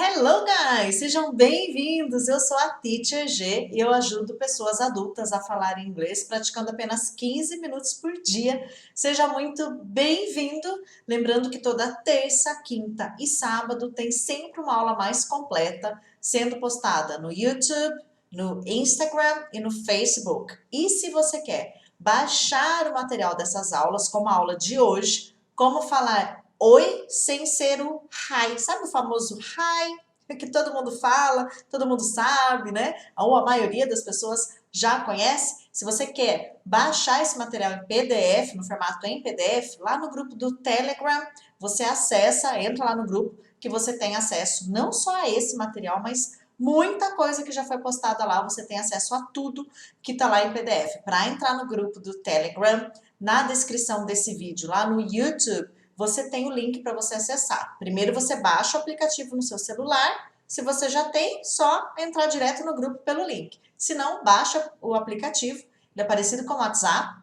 Hello guys, sejam bem-vindos. Eu sou a Teacher G e eu ajudo pessoas adultas a falar inglês praticando apenas 15 minutos por dia. Seja muito bem-vindo. Lembrando que toda terça, quinta e sábado tem sempre uma aula mais completa sendo postada no YouTube, no Instagram e no Facebook. E se você quer baixar o material dessas aulas, como a aula de hoje, como falar oi sem ser o hi. Sabe o famoso hi? Que todo mundo fala, todo mundo sabe, né? Ou a maioria das pessoas já conhece. Se você quer baixar esse material em PDF, no formato em PDF, lá no grupo do Telegram, você acessa, entra lá no grupo, que você tem acesso não só a esse material, mas muita coisa que já foi postada lá, você tem acesso a tudo que está lá em PDF. Para entrar no grupo do Telegram, na descrição desse vídeo, lá no YouTube, você tem o link para você acessar. Primeiro você baixa o aplicativo no seu celular. Se você já tem, só entrar direto no grupo pelo link. Se não, baixa o aplicativo. Ele é parecido com o WhatsApp,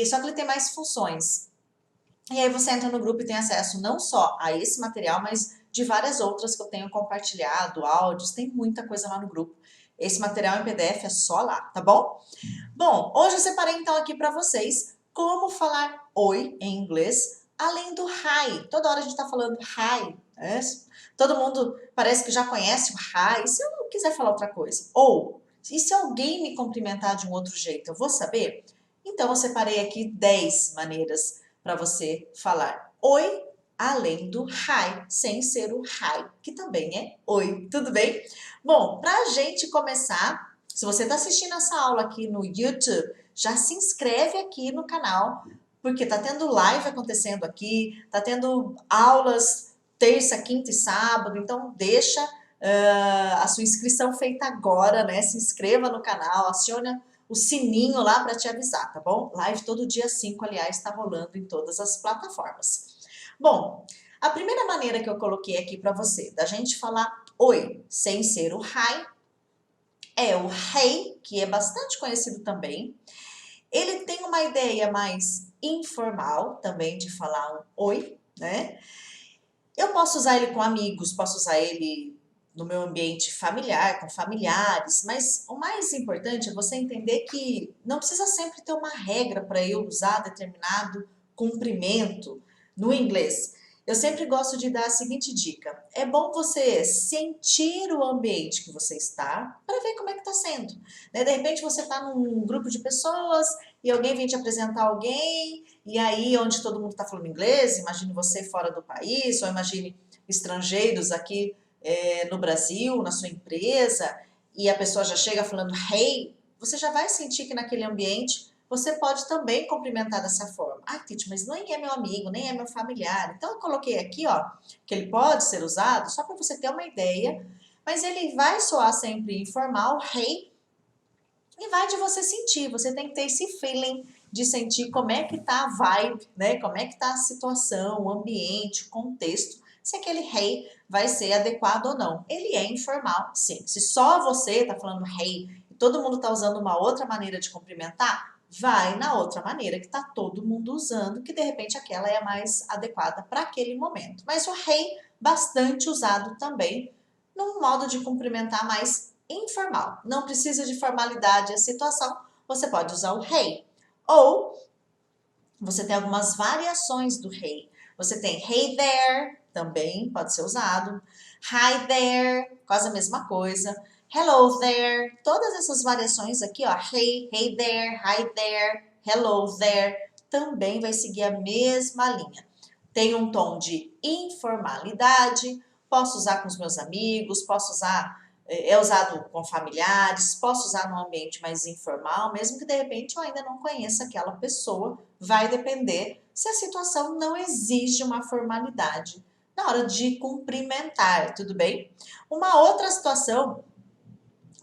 só que ele tem mais funções. E aí você entra no grupo e tem acesso não só a esse material, mas de várias outras que eu tenho compartilhado, áudios, tem muita coisa lá no grupo. Esse material em PDF é só lá, tá bom? Bom, hoje eu separei então aqui para vocês como falar oi em inglês, além do hi. Toda hora a gente tá falando hi, né? Todo mundo parece que já conhece o hi. E se eu não quiser falar outra coisa? Ou, e se alguém me cumprimentar de um outro jeito, eu vou saber? Então eu separei aqui 10 maneiras para você falar oi, além do hi, sem ser o hi, que também é oi, tudo bem? Bom, para a gente começar, se você está assistindo essa aula aqui no YouTube, já se inscreve aqui no canal, porque tá tendo live acontecendo aqui, tá tendo aulas terça, quinta e sábado, então deixa a sua inscrição feita agora, né? Se inscreva no canal, acione o sininho lá para te avisar, tá bom? Live todo dia 5, aliás, está rolando em todas as plataformas. Bom, a primeira maneira que eu coloquei aqui para você, da gente falar oi sem ser o hi, é o hey, que é bastante conhecido também. Ele tem uma ideia mais informal também de falar um oi, né? Eu posso usar ele com amigos, posso usar ele no meu ambiente familiar, com familiares, mas o mais importante é você entender que não precisa sempre ter uma regra para eu usar determinado cumprimento no inglês. Eu sempre gosto de dar a seguinte dica: é bom você sentir o ambiente que você está para ver como é que está sendo, né? De repente você está num grupo de pessoas e alguém vem te apresentar alguém, e aí onde todo mundo está falando inglês, imagine você fora do país, ou imagine estrangeiros aqui no Brasil, na sua empresa, e a pessoa já chega falando hey, você já vai sentir que naquele ambiente você pode também cumprimentar dessa forma. Ah, Titi, mas nem é meu amigo, nem é meu familiar. Então eu coloquei aqui, ó, que ele pode ser usado só para você ter uma ideia, mas ele vai soar sempre informal, hey, e vai de você sentir. Você tem que ter esse feeling de sentir como é que tá a vibe, né? Como é que tá a situação, o ambiente, o contexto, se aquele hey vai ser adequado ou não. Ele é informal, sim. Se só você tá falando hey e todo mundo tá usando uma outra maneira de cumprimentar, vai na outra maneira que tá todo mundo usando, que de repente aquela é a mais adequada para aquele momento. Mas o hey, bastante usado também num modo de cumprimentar mais informal. Não precisa de formalidade a situação, você pode usar o hey. Ou você tem algumas variações do hey. Você tem hey there, também pode ser usado. Hi there, quase a mesma coisa. Hello there, todas essas variações aqui, ó, hey, hey there, hi there, hello there, também vai seguir a mesma linha. Tem um tom de informalidade, posso usar com os meus amigos, posso usar, é usado com familiares, posso usar num ambiente mais informal, mesmo que de repente eu ainda não conheça aquela pessoa, vai depender se a situação não exige uma formalidade na hora de cumprimentar, tudo bem? Uma outra situação,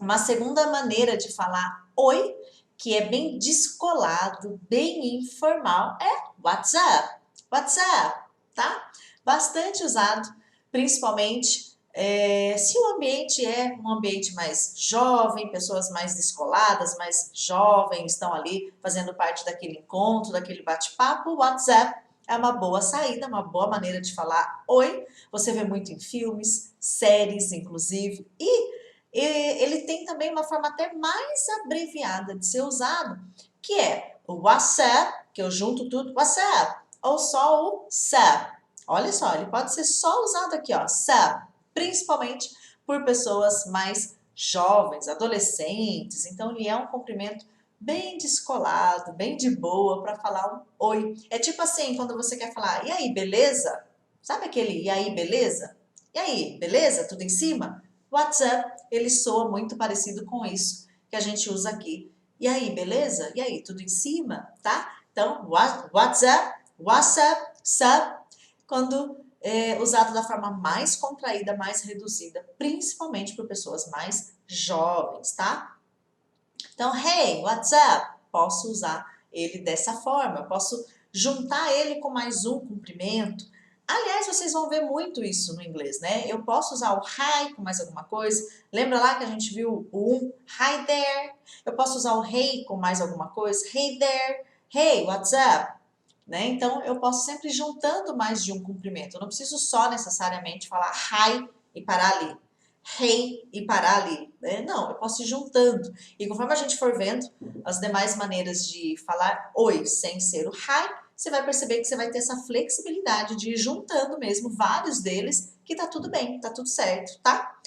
uma segunda maneira de falar oi, que é bem descolado, bem informal, é WhatsApp. WhatsApp, tá? Bastante usado, principalmente se o ambiente é um ambiente mais jovem, pessoas mais descoladas, mais jovens, estão ali fazendo parte daquele encontro, daquele bate-papo, o WhatsApp é uma boa saída, uma boa maneira de falar oi. Você vê muito em filmes, séries, inclusive. E ele tem também uma forma até mais abreviada de ser usado, que é o WhatsApp, que eu junto tudo, WhatsApp, ou só o SAP. Olha só, ele pode ser só usado aqui, ó, SAP, principalmente por pessoas mais jovens, adolescentes. Então, ele é um cumprimento bem descolado, bem de boa para falar um oi. É tipo assim, quando você quer falar, e aí, beleza? Sabe aquele e aí, beleza? E aí, beleza? Tudo em cima? WhatsApp, ele soa muito parecido com isso que a gente usa aqui. E aí, beleza? E aí, tudo em cima, tá? Então, WhatsApp, WhatsApp, SAP, quando é usado da forma mais contraída, mais reduzida, principalmente por pessoas mais jovens, tá? Então, hey, what's up? Posso usar ele dessa forma, eu posso juntar ele com mais um cumprimento. Aliás, vocês vão ver muito isso no inglês, né? Eu posso usar o hi com mais alguma coisa. Lembra lá que a gente viu o hi there? Eu posso usar o hey com mais alguma coisa. Hey there, hey, what's up? Né? Então, eu posso sempre juntando mais de um cumprimento. Eu não preciso só necessariamente falar hi e parar ali. Hey e parar ali, né? Não, eu posso ir juntando. E conforme a gente for vendo as demais maneiras de falar oi sem ser o hi, você vai perceber que você vai ter essa flexibilidade de ir juntando mesmo vários deles, que tá tudo bem, tá tudo certo, tá?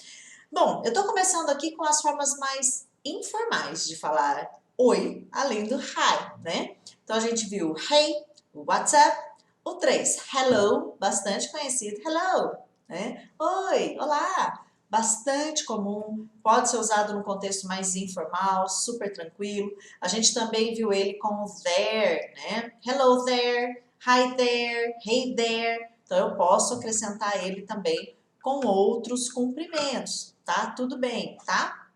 Bom, eu tô começando aqui com as formas mais informais de falar oi, além do hi, né? Então a gente viu hey, o WhatsApp, o 3, hello, bastante conhecido, hello, né? Oi, olá, bastante comum, pode ser usado no contexto mais informal, super tranquilo. A gente também viu ele com o there, né? Hello there, hi there, hey there. Então eu posso acrescentar ele também com outros cumprimentos, tá? Tudo bem, tá?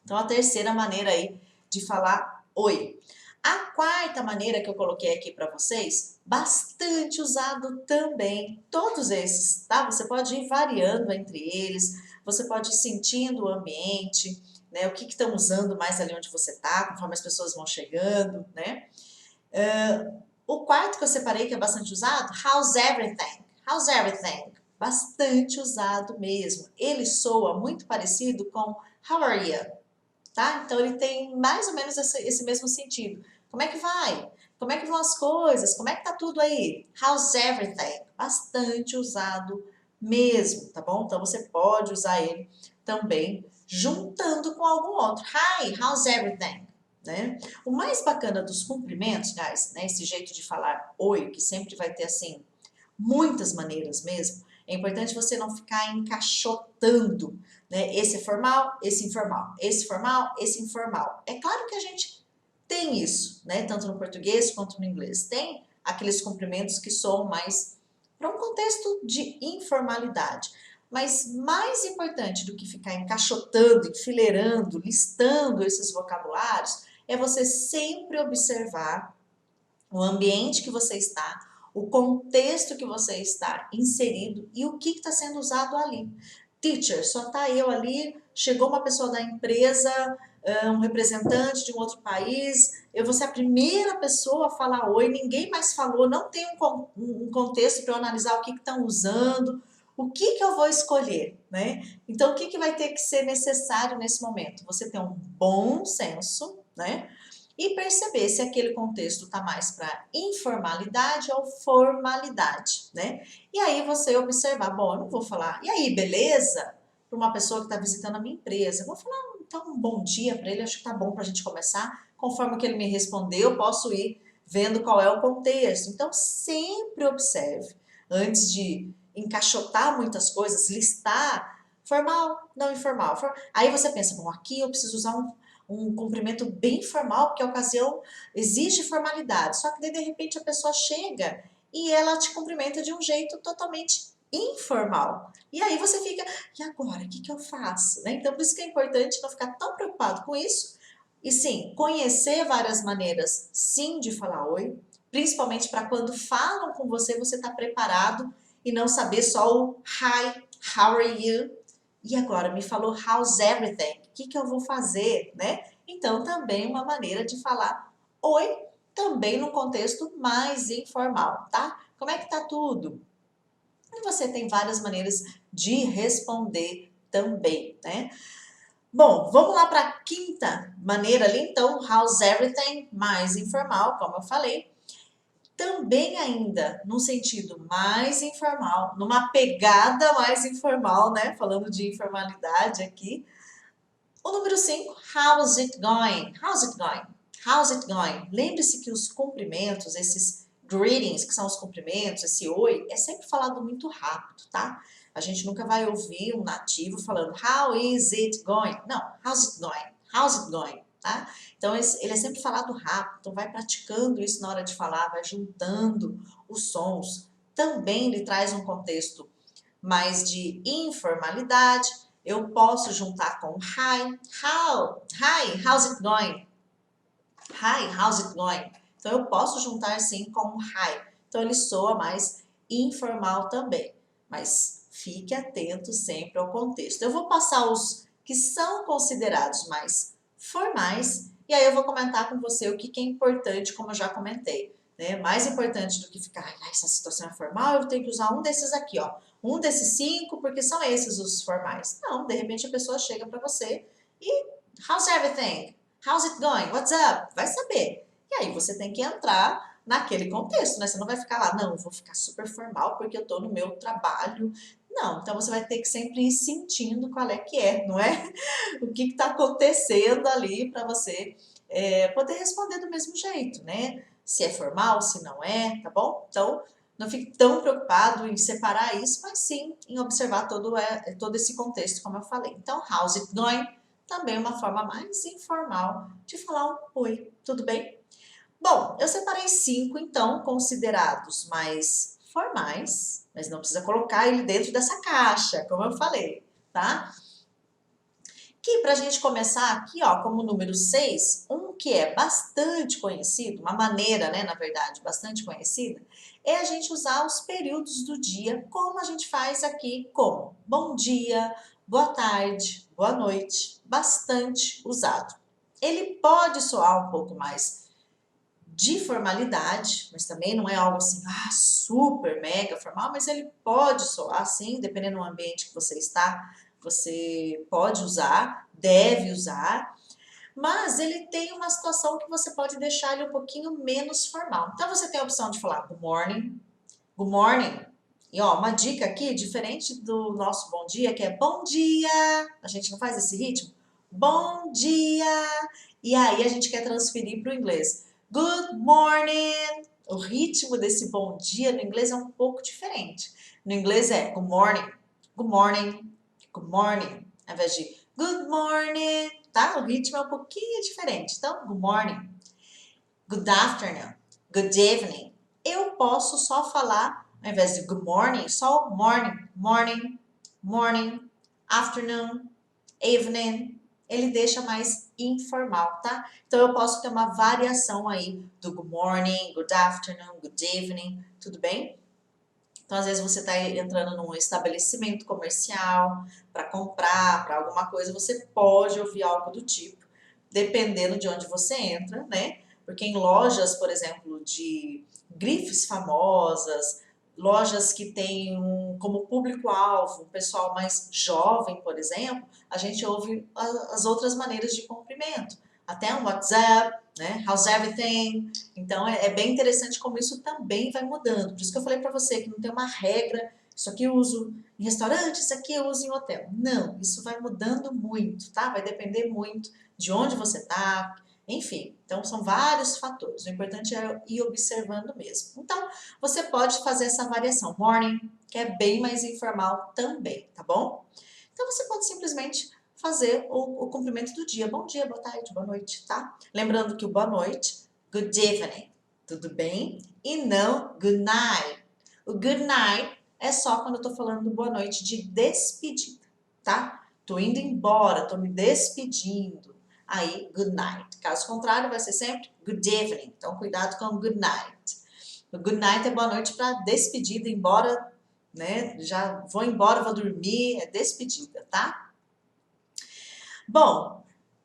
Então a terceira maneira aí de falar oi. A quarta maneira que eu coloquei aqui para vocês, bastante usado também, todos esses, tá? Você pode ir variando entre eles, você pode ir sentindo o ambiente, né? O que estão usando mais ali onde você tá, conforme as pessoas vão chegando, né? O quarto que eu separei, que é bastante usado, how's everything? How's everything? Bastante usado mesmo. Ele soa muito parecido com how are you? Tá? Então ele tem mais ou menos esse mesmo sentido. Como é que vai? Como é que vão as coisas? Como é que tá tudo aí? How's everything? Bastante usado mesmo, tá bom? Então você pode usar ele também juntando com algum outro. Hi, how's everything? Né? O mais bacana dos cumprimentos, guys, né? Esse jeito de falar oi, que sempre vai ter assim muitas maneiras mesmo. É importante você não ficar encaixotando, né? Esse é formal, esse informal, esse formal, esse informal. É claro que a gente tem isso, né? Tanto no português quanto no inglês. Tem aqueles cumprimentos que soam mais para um contexto de informalidade. Mas mais importante do que ficar encaixotando, enfileirando, listando esses vocabulários, é você sempre observar o ambiente que você está, o contexto que você está inserido e o que está sendo usado ali. Teacher, só está eu ali, chegou uma pessoa da empresa, um representante de um outro país, eu vou ser a primeira pessoa a falar oi, ninguém mais falou, não tem um contexto para eu analisar o que estão usando, o que eu vou escolher, né? Então, o que vai ter que ser necessário nesse momento? Você ter um bom senso, né? E perceber se aquele contexto está mais para informalidade ou formalidade, né? E aí você observar, bom, eu não vou falar, e aí, beleza? Para uma pessoa que está visitando a minha empresa, eu vou falar, então, um bom dia para ele, acho que tá bom para a gente começar. Conforme o que ele me respondeu, eu posso ir vendo qual é o contexto. Então, sempre observe, antes de encaixotar muitas coisas, listar formal, não informal. Aí você pensa, bom, aqui eu preciso usar um cumprimento bem formal, porque a ocasião exige formalidade. Só que daí, de repente, a pessoa chega e ela te cumprimenta de um jeito totalmente informal. E aí você fica, e agora, o que eu faço? Né? Então, por isso que é importante não ficar tão preocupado com isso. E sim, conhecer várias maneiras, sim, de falar oi, principalmente para quando falam com você, você está preparado e não saber só o hi, how are you? E agora me falou how's everything? O que eu vou fazer, né? Então também uma maneira de falar oi, também no contexto mais informal, tá? Como é que tá tudo? E você tem várias maneiras de responder também, né? Bom, vamos lá para a quinta maneira ali, então, how's everything? Mais informal, como eu falei. Também ainda num sentido mais informal, numa pegada mais informal, né? Falando de informalidade aqui. O número 5, how's it going? How's it going? How's it going? Lembre-se que os cumprimentos, esses greetings, que são os cumprimentos, esse oi, é sempre falado muito rápido, tá? A gente nunca vai ouvir um nativo falando how is it going? Não, how's it going? How's it going? Tá? Então, ele é sempre falado rápido, então vai praticando isso na hora de falar, vai juntando os sons. Também ele traz um contexto mais de informalidade. Eu posso juntar com hi, how's it going? Hi, how's it going? Então eu posso juntar sim com hi. Então ele soa mais informal também, mas fique atento sempre ao contexto. Eu vou passar os que são considerados mais formais e aí eu vou comentar com você o que é importante, como eu já comentei. Né? Mais importante do que ficar, essa situação é formal, eu tenho que usar um desses aqui, ó. Um desses 5, porque são esses os formais. Não, de repente a pessoa chega para você e how's everything? How's it going? What's up? Vai saber. E aí você tem que entrar naquele contexto, né? Você não vai ficar lá, não, vou ficar super formal porque eu tô no meu trabalho. Não, então você vai ter que sempre ir sentindo qual é, não é? O que está acontecendo ali para você poder responder do mesmo jeito, né? Se é formal, se não é, tá bom? Então, não fique tão preocupado em separar isso, mas sim em observar todo esse contexto, como eu falei. Então, how's it going? Também uma forma mais informal de falar um oi, tudo bem? Bom, eu separei 5, então, considerados mais formais, mas não precisa colocar ele dentro dessa caixa, como eu falei, tá? Que pra gente começar aqui, ó, como número 6, um que é bastante conhecido, uma maneira, né, na verdade, bastante conhecida, é a gente usar os períodos do dia, como a gente faz aqui, como bom dia, boa tarde, boa noite, bastante usado. Ele pode soar um pouco mais de formalidade, mas também não é algo assim, super mega formal, mas ele pode soar assim, dependendo do ambiente que você está, você pode usar, deve usar, mas ele tem uma situação que você pode deixar ele um pouquinho menos formal. Então você tem a opção de falar good morning, e ó, uma dica aqui, diferente do nosso bom dia, que é bom dia, a gente não faz esse ritmo? Bom dia! E aí a gente quer transferir para o inglês. Good morning! O ritmo desse bom dia no inglês é um pouco diferente. No inglês é good morning, good morning, good morning, ao invés de good morning, tá? O ritmo é um pouquinho diferente. Então, good morning, good afternoon, good evening. Eu posso só falar, ao invés de good morning, só morning, morning, morning, afternoon, evening. Ele deixa mais informal, tá? Então eu posso ter uma variação aí do good morning, good afternoon, good evening, tudo bem? Então, às vezes, você está entrando num estabelecimento comercial para comprar, para alguma coisa, você pode ouvir algo do tipo, dependendo de onde você entra, né? Porque em lojas, por exemplo, de grifes famosas, lojas que têm como público-alvo um pessoal mais jovem, por exemplo, a gente ouve as outras maneiras de cumprimento. Até um WhatsApp, né? How's everything? Então é bem interessante como isso também vai mudando. Por isso que eu falei para você que não tem uma regra, isso aqui eu uso em restaurante, isso aqui eu uso em hotel. Não, isso vai mudando muito, tá? Vai depender muito de onde você tá, enfim. Então são vários fatores. O importante é ir observando mesmo. Então você pode fazer essa variação morning, que é bem mais informal também, tá bom? Então você pode simplesmente fazer o cumprimento do dia. Bom dia, boa tarde, boa noite, tá? Lembrando que o boa noite, good evening, tudo bem? E não good night. O good night é só quando eu tô falando boa noite de despedida, tá? Tô indo embora, tô me despedindo. Aí, good night. Caso contrário, vai ser sempre good evening. Então, cuidado com o good night. O good night é boa noite para despedida, embora, né? Já vou embora, vou dormir, é despedida, tá? Bom,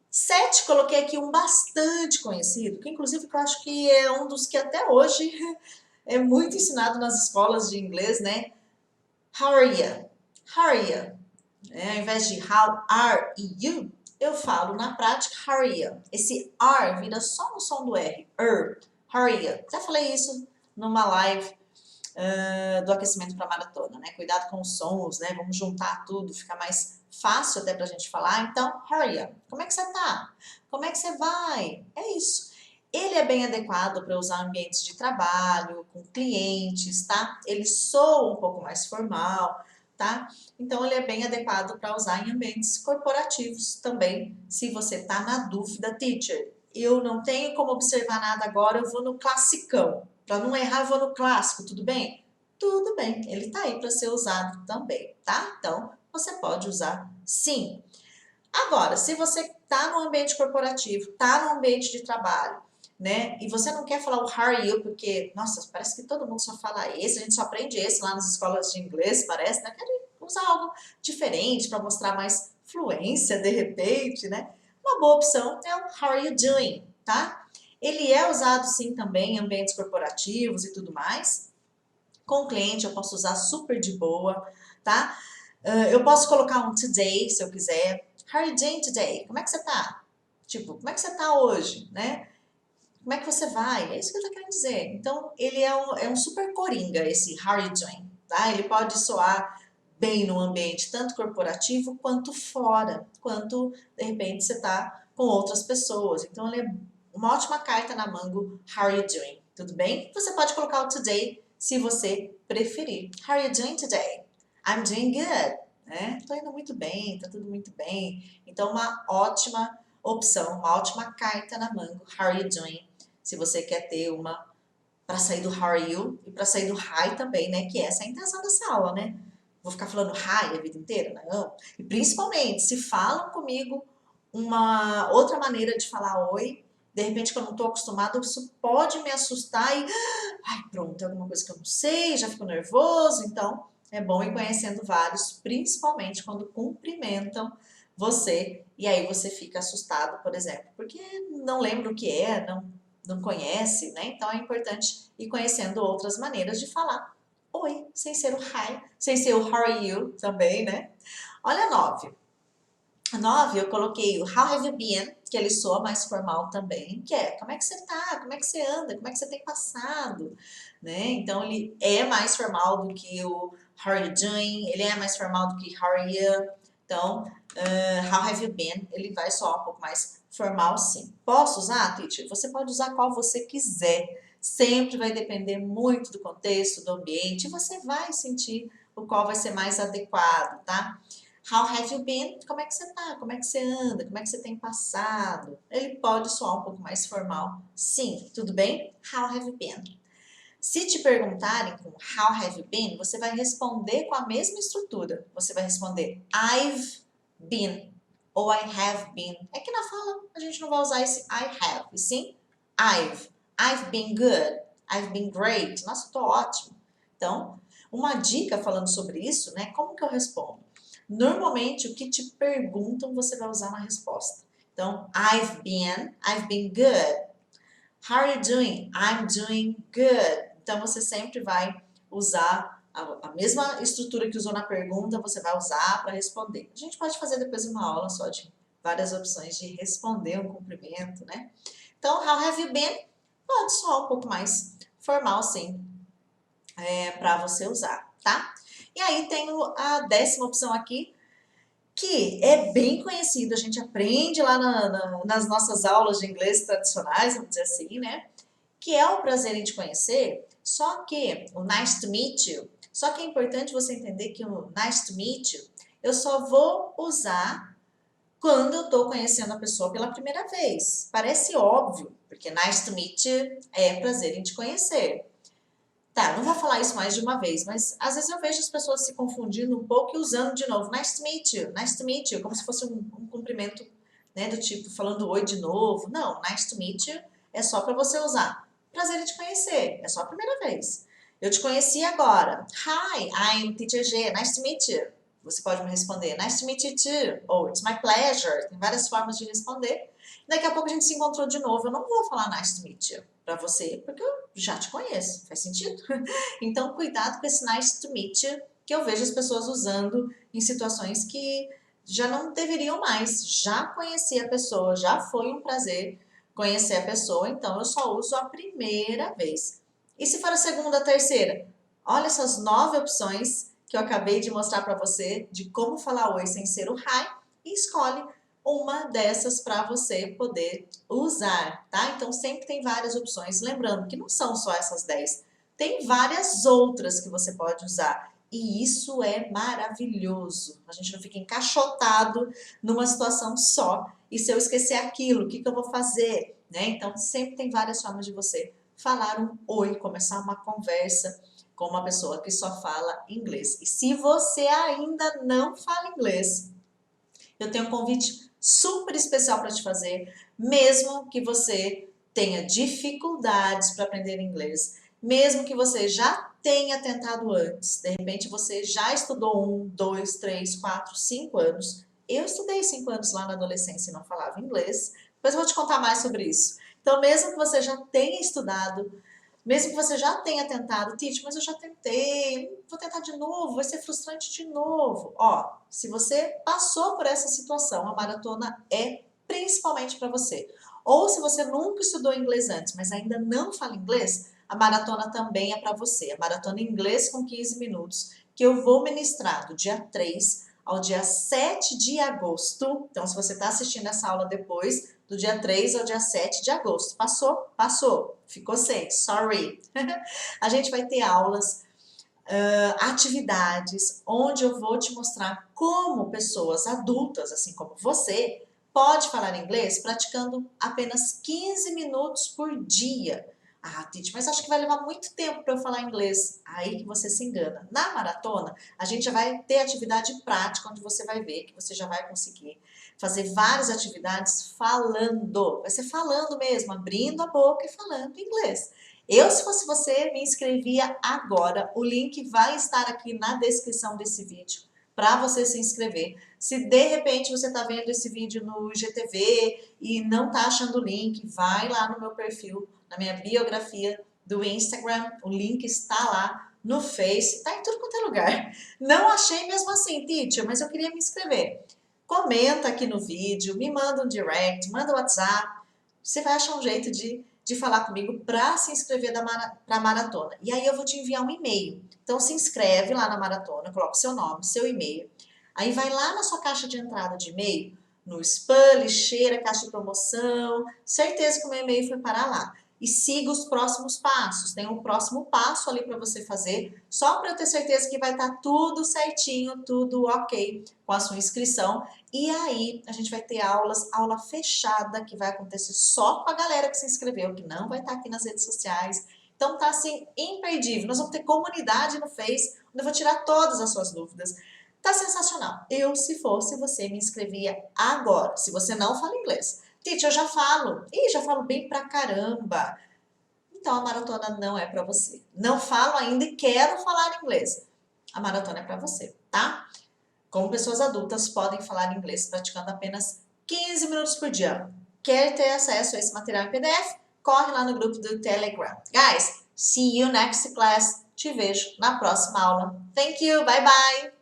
7, coloquei aqui um bastante conhecido, que inclusive eu acho que é um dos que até hoje É muito ensinado nas escolas de inglês, né? How are you? How are you? Ao invés de how are you, eu falo na prática how are you. Esse are vira só no som do R. How are you? Já falei isso numa live do aquecimento para maratona, né? Cuidado com os sons, né? Vamos juntar tudo, fica mais fácil até pra gente falar. Então, how are you? Como é que você tá? Como é que você vai? É isso. Ele é bem adequado para usar em ambientes de trabalho, com clientes, tá? Ele soa um pouco mais formal, tá? Então, ele é bem adequado para usar em ambientes corporativos também, se você tá na dúvida, teacher. Eu não tenho como observar nada agora, eu vou no classicão. Para não errar, eu vou no clássico, tudo bem? Tudo bem, ele tá aí para ser usado também, tá? Então, você pode usar sim. Agora, se você está no ambiente corporativo, está no ambiente de trabalho, né? E você não quer falar o how are you, porque, nossa, parece que todo mundo só fala esse, a gente só aprende esse lá nas escolas de inglês, parece, né? Quer usar algo diferente para mostrar mais fluência, de repente, né? Uma boa opção é o how are you doing, tá? Ele é usado sim também em ambientes corporativos e tudo mais. Com o cliente eu posso usar super de boa, tá? Eu posso colocar um today, se eu quiser. How are you doing today? Como é que você tá? Tipo, como é que você tá hoje, né? Como é que você vai? É isso que eu tô querendo dizer. Então, ele é um super coringa, esse how are you doing, tá? Ele pode soar bem no ambiente, tanto corporativo quanto fora, quanto, de repente, você tá com outras pessoas. Então, ele é uma ótima carta na manga, how are you doing? Tudo bem? Você pode colocar o today, se você preferir. How are you doing today? I'm doing good. Né? Tô indo muito bem, tá tudo muito bem. Então, uma ótima opção, uma ótima carta na manga. How are you doing? Se você quer ter uma para sair do how are you e para sair do hi também, né? Que essa é a intenção dessa aula, né? Vou ficar falando hi a vida inteira? Não. E principalmente, se falam comigo uma outra maneira de falar oi, de repente que eu não estou acostumado, isso pode me assustar e, ai, pronto, é alguma coisa que eu não sei, já fico nervoso. Então, é bom ir conhecendo vários, principalmente quando cumprimentam você e aí você fica assustado, por exemplo, porque não lembra o que é, não conhece, né? Então é importante ir conhecendo outras maneiras de falar oi, sem ser o hi, sem ser o how are you também, né? Olha a 9. A 9 eu coloquei o how have you been, que ele soa mais formal também, que é como é que você tá, como é que você anda, como é que você tem passado, né? Então ele é mais formal do que o how are you doing, ele é mais formal do que how are you. Então, how have you been, ele vai soar um pouco mais formal sim. Posso usar, teacher? Você pode usar qual você quiser. Sempre vai depender muito do contexto, do ambiente, e você vai sentir o qual vai ser mais adequado, tá? How have you been? Como é que você tá? Como é que você anda? Como é que você tem passado? Ele pode soar um pouco mais formal. Sim, tudo bem? How have you been? Se te perguntarem com how have you been, você vai responder com a mesma estrutura. Você vai responder I've been ou I have been. É que na fala a gente não vai usar esse I have, e sim I've. I've been good. I've been great. Nossa, eu tô ótimo. Então, uma dica falando sobre isso, né? Como que eu respondo? Normalmente, o que te perguntam, você vai usar na resposta. Então, I've been good. How are you doing? I'm doing good. Então, você sempre vai usar a mesma estrutura que usou na pergunta, você vai usar para responder. A gente pode fazer depois uma aula só de várias opções de responder um cumprimento, né? Então, how have you been? Pode soar um pouco mais formal, sim, para você usar, tá? E aí, tenho a 10ª opção aqui, que é bem conhecido, a gente aprende lá nas nossas aulas de inglês tradicionais, vamos dizer assim, né? Que é o prazer em te conhecer, só que o nice to meet you, só que é importante você entender que o nice to meet you, eu só vou usar quando eu tô conhecendo a pessoa pela primeira vez. Parece óbvio, porque nice to meet you é prazer em te conhecer. Tá, não vou falar isso mais de uma vez, mas às vezes eu vejo as pessoas se confundindo um pouco e usando de novo nice to meet you, como se fosse um cumprimento, né, do tipo falando oi de novo. Não, nice to meet you é só para você usar. Prazer em te conhecer, é só a primeira vez. Eu te conheci agora. Hi, I'm Teacher G, nice to meet you. Você pode me responder nice to meet you too, ou it's my pleasure. Tem várias formas de responder. Daqui a pouco a gente se encontrou de novo. Eu não vou falar nice to meet you para você, porque eu já te conheço. Faz sentido? Então, cuidado com esse nice to meet you, que eu vejo as pessoas usando em situações que já não deveriam mais. Já conheci a pessoa, já foi um prazer conhecer a pessoa, então eu só uso a primeira vez. E se for a segunda, a terceira? Olha essas 9 opções que eu acabei de mostrar para você de como falar oi sem ser o hi e escolhe uma dessas para você poder usar, tá? Então sempre tem várias opções, lembrando que não são só essas 10, tem várias outras que você pode usar. E isso é maravilhoso. A gente não fica encaixotado numa situação só. E se eu esquecer aquilo, o que eu vou fazer? Né? Então sempre tem várias formas de você falar um oi, começar uma conversa com uma pessoa que só fala inglês. E se você ainda não fala inglês, eu tenho um convite super especial para te fazer, mesmo que você tenha dificuldades para aprender inglês, mesmo que você já tenha tentado antes, de repente você já estudou 1, 2, 3, 4, 5 anos. Eu estudei 5 anos lá na adolescência e não falava inglês. Depois eu vou te contar mais sobre isso. Então, mesmo que você já tenha estudado, mesmo que você já tenha tentado, Titi, mas eu já tentei, vou tentar de novo, vai ser frustrante de novo. Ó, se você passou por essa situação, a maratona é principalmente para você. Ou se você nunca estudou inglês antes, mas ainda não fala inglês, a maratona também é para você. A maratona inglês com 15 minutos, que eu vou ministrar do dia 3 ao dia 7 de agosto. Então, se você está assistindo essa aula depois, do dia 3 ao dia 7 de agosto. Passou? Passou. Ficou sem. Sorry. A gente vai ter aulas, atividades, onde eu vou te mostrar como pessoas adultas, assim como você, pode falar inglês praticando apenas 15 minutos por dia. Ah, Titi, mas acho que vai levar muito tempo para eu falar inglês. Aí que você se engana. Na maratona, a gente já vai ter atividade prática, onde você vai ver que você já vai conseguir fazer várias atividades falando. Vai ser falando mesmo, abrindo a boca e falando inglês. Eu, se fosse você, me inscrevia agora. O link vai estar aqui na descrição desse vídeo para você se inscrever. Se de repente você está vendo esse vídeo no IGTV e não está achando o link, vai lá no meu perfil, na minha biografia do Instagram, o link está lá no Face, está em tudo quanto é lugar. Não achei mesmo assim, teacher, mas eu queria me inscrever. Comenta aqui no vídeo, me manda um direct, manda um WhatsApp, você vai achar um jeito de falar comigo para se inscrever para a maratona. E aí eu vou te enviar um e-mail. Então se inscreve lá na maratona, coloca o seu nome, seu e-mail. Aí vai lá na sua caixa de entrada de e-mail, no spam, lixeira, caixa de promoção. Certeza que o meu e-mail foi parar lá. E siga os próximos passos. Tem um próximo passo ali para você fazer, só para eu ter certeza que vai estar tudo certinho, tudo ok com a sua inscrição. E aí a gente vai ter aula fechada, que vai acontecer só com a galera que se inscreveu, que não vai estar aqui nas redes sociais. Então tá assim, imperdível. Nós vamos ter comunidade no Face, onde eu vou tirar todas as suas dúvidas. Tá sensacional. Eu, se fosse você, me inscrevia agora. Se você não fala inglês. Titi, eu já falo. Ih, já falo bem pra caramba. Então a maratona não é pra você. Não falo ainda e quero falar inglês. A maratona é pra você, tá? Como pessoas adultas podem falar inglês praticando apenas 15 minutos por dia. Quer ter acesso a esse material em PDF? Corre lá no grupo do Telegram. Guys, see you next class. Te vejo na próxima aula. Thank you. Bye, bye.